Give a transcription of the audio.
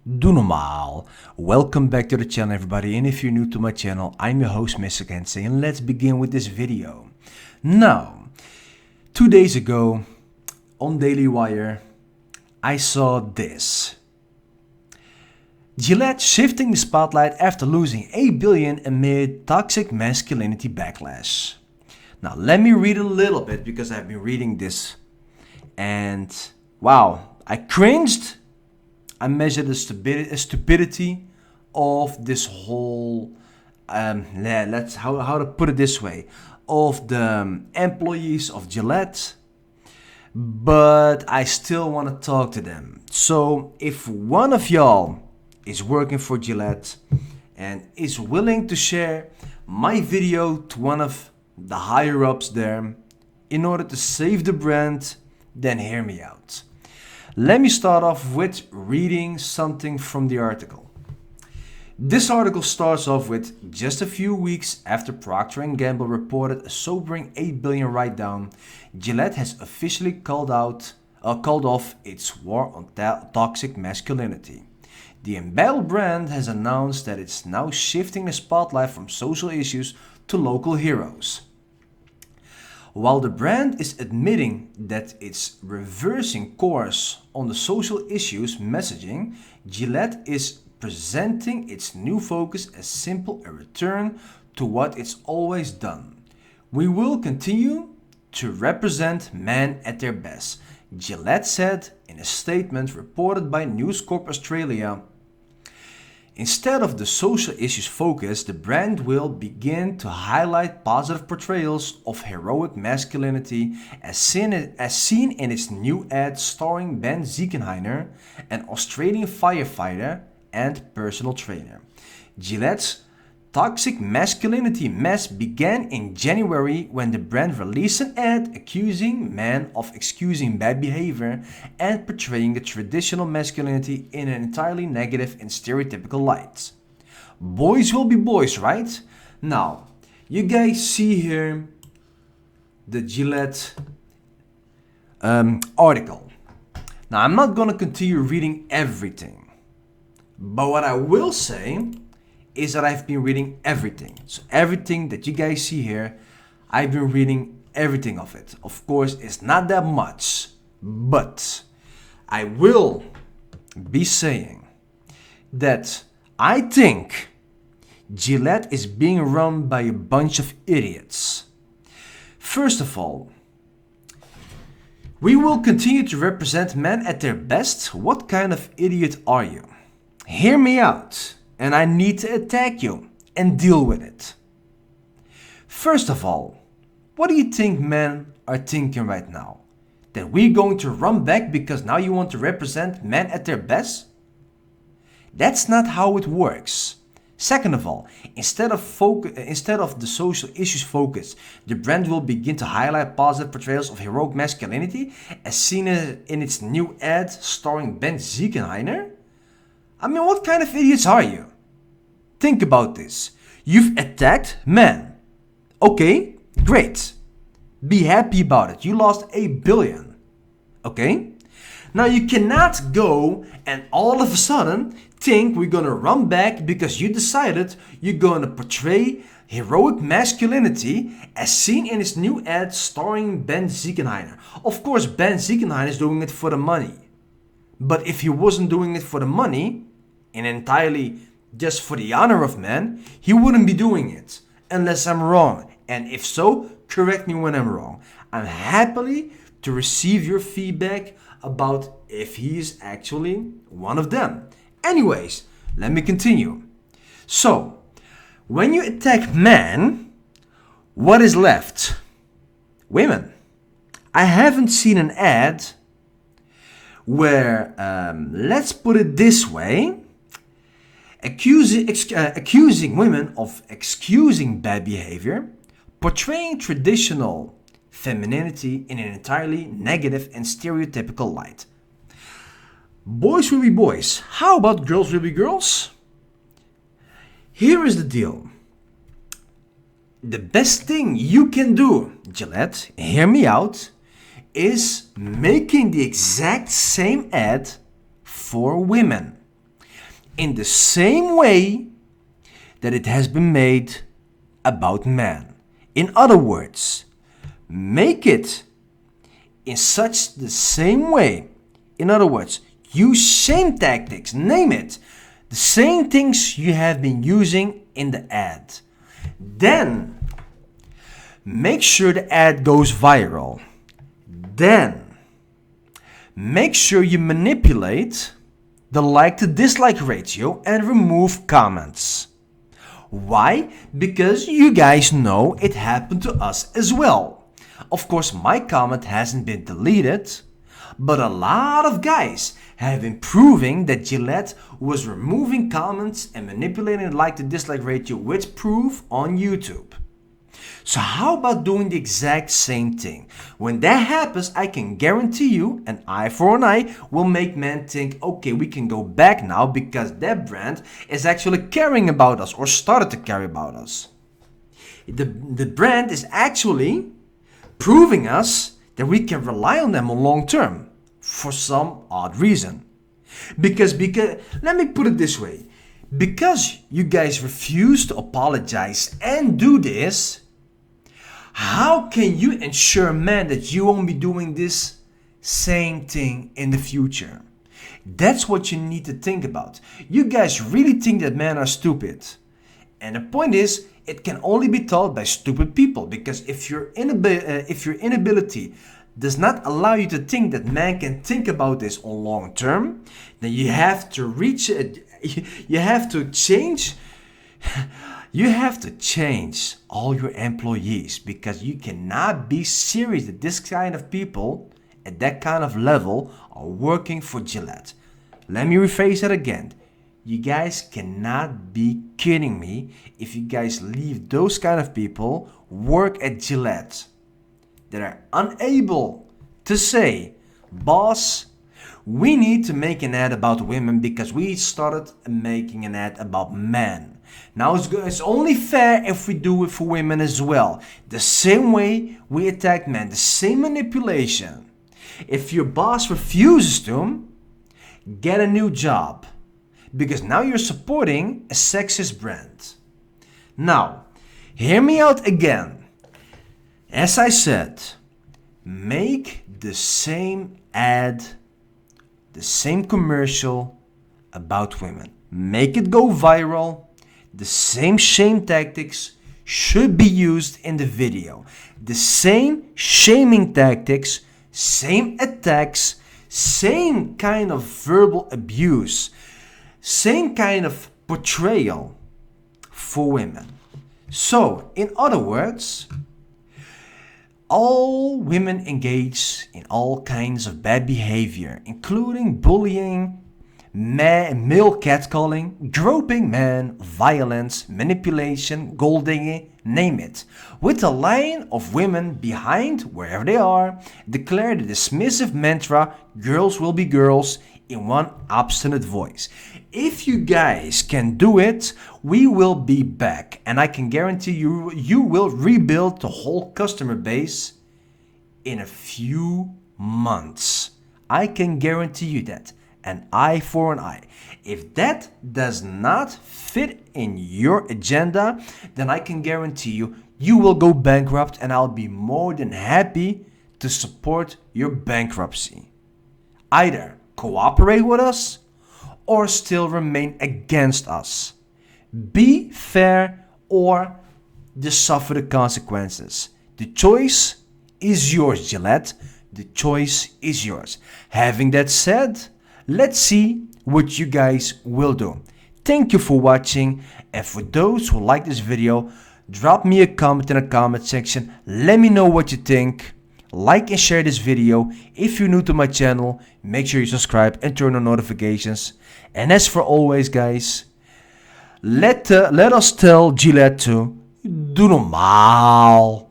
Doe normaal. Welcome back to the channel, everybody, and if you're new to my channel, I'm your host Mr. Kensei, and let's begin with this video. Now, 2 days ago on Daily Wire, I saw this. Gillette shifting the spotlight after losing $8 billion amid toxic masculinity backlash. Now let me read a little bit because I've been reading this and wow, I cringed. I measured the stupidity of this whole, how to put it this way, of the employees of Gillette, but I still want to talk to them. So if one of y'all is working for Gillette and is willing to share my video to one of the higher ups there in order to save the brand, then hear me out. Let me start off with reading something from the article. This article starts off with just a few weeks after Procter & Gamble reported a sobering $8 billion write-down, Gillette has officially called off its war on toxic masculinity. The embattled brand has announced that it's now shifting the spotlight from social issues to local heroes. While the brand is admitting that it's reversing course on the social issues messaging, Gillette is presenting its new focus as simply a return to what it's always done. We will continue to represent men at their best, Gillette said in a statement reported by News Corp Australia. Instead of the social issues focus, the brand will begin to highlight positive portrayals of heroic masculinity as seen in its new ad starring Ben Ziekenhainer, an Australian firefighter and personal trainer. Gillette's toxic masculinity mess began in January when the brand released an ad accusing men of excusing bad behavior and portraying the traditional masculinity in an entirely negative and stereotypical light. Boys will be boys, right? Now, you guys see here the Gillette article. Now, I'm not gonna continue reading everything, but what I will say is that I've been reading everything. So everything that you guys see here, I've been reading everything of it. Of course, it's not that much, but I will be saying that I think Gillette is being run by a bunch of idiots. First of all, we will continue to represent men at their best. What kind of idiot are you? Hear me out. And I need to attack you and deal with it. First of all, what do you think men are thinking right now? That we're going to run back because now you want to represent men at their best? That's not how it works. Second of all, instead of the social issues focus, the brand will begin to highlight positive portrayals of heroic masculinity as seen in its new ad starring Ben Ziekenhainer? I mean, what kind of idiots are you? Think about this. You've attacked men. Okay, great. Be happy about it. You lost $8 billion. Okay? Now you cannot go and all of a sudden think we're gonna run back because you decided you're gonna portray heroic masculinity as seen in its new ad starring Ben Ziekenhainer. Of course, Ben Ziekenhainer is doing it for the money. But if he wasn't doing it for the money, and entirely just for the honor of men, he wouldn't be doing it, unless I'm wrong. And if so, correct me when I'm wrong. I'm happy to receive your feedback about if he is actually one of them. Anyways, let me continue. So, when you attack men, what is left? Women. I haven't seen an ad where, let's put it this way, accusing women of excusing bad behavior, portraying traditional femininity in an entirely negative and stereotypical light. Boys will be boys. How about girls will be girls? Here is the deal. The best thing you can do, Gillette, hear me out, is making the exact same ad for women. in the same way that it has been made about man. In other words, make it in such the same way. In other words, use same tactics, name it, the same things you have been using in the ad. Then make sure the ad goes viral. Then make sure you manipulate the like to dislike ratio and remove comments. Why? Because you guys know it happened to us as well. Of course, my comment hasn't been deleted, but a lot of guys have been proving that Gillette was removing comments and manipulating the like to dislike ratio with proof on YouTube. So how about doing the exact same thing? When that happens, I can guarantee you an eye for an eye will make men think, okay, we can go back now because that brand is actually caring about us or started to care about us. The brand is actually proving us that we can rely on them on long term for some odd reason. Because let me put it this way. Because you guys refuse to apologize and do this, how can you ensure, man, that you won't be doing this same thing in the future? That's what you need to think about. You guys really think that men are stupid. And the point is, it can only be taught by stupid people. Because if your inability does not allow you to think that man can think about this on long term, then you have to reach it. You have to change. You have to change all your employees, because you cannot be serious that this kind of people at that kind of level are working for Gillette. Let me rephrase that again. You guys cannot be kidding me if you guys leave those kind of people work at Gillette that are unable to say, boss, we need to make an ad about women because we started making an ad about men. Now it's only fair if we do it for women as well. The same way we attack men, the same manipulation. If your boss refuses to, get a new job. Because now you're supporting a sexist brand. Now, hear me out again. As I said, make the same ad, the same commercial about women. Make it go viral. The same shame tactics should be used in the video. The same shaming tactics, same attacks, same kind of verbal abuse, same kind of portrayal for women. So, in other words, all women engage in all kinds of bad behavior, including bullying, male catcalling, groping men, violence, manipulation, gold digging, name it. With a line of women behind wherever they are, declare the dismissive mantra, girls will be girls, in one obstinate voice. If you guys can do it, we will be back. And I can guarantee you, you will rebuild the whole customer base in a few months. I can guarantee you that. An eye for an eye. If that does not fit in your agenda, then I can guarantee you, you will go bankrupt, and I'll be more than happy to support your bankruptcy. Either cooperate with us or still remain against us. Be fair or just suffer the consequences. The choice is yours, Gillette. The choice is yours. Having that said, let's see what you guys will do. Thank you for watching, and for those who like this video, drop me a comment in the comment section. Let me know what you think. Like and share this video. If you're new to my channel, make sure you subscribe and turn on notifications. And as for always, guys, let us tell Gillette to do normaal.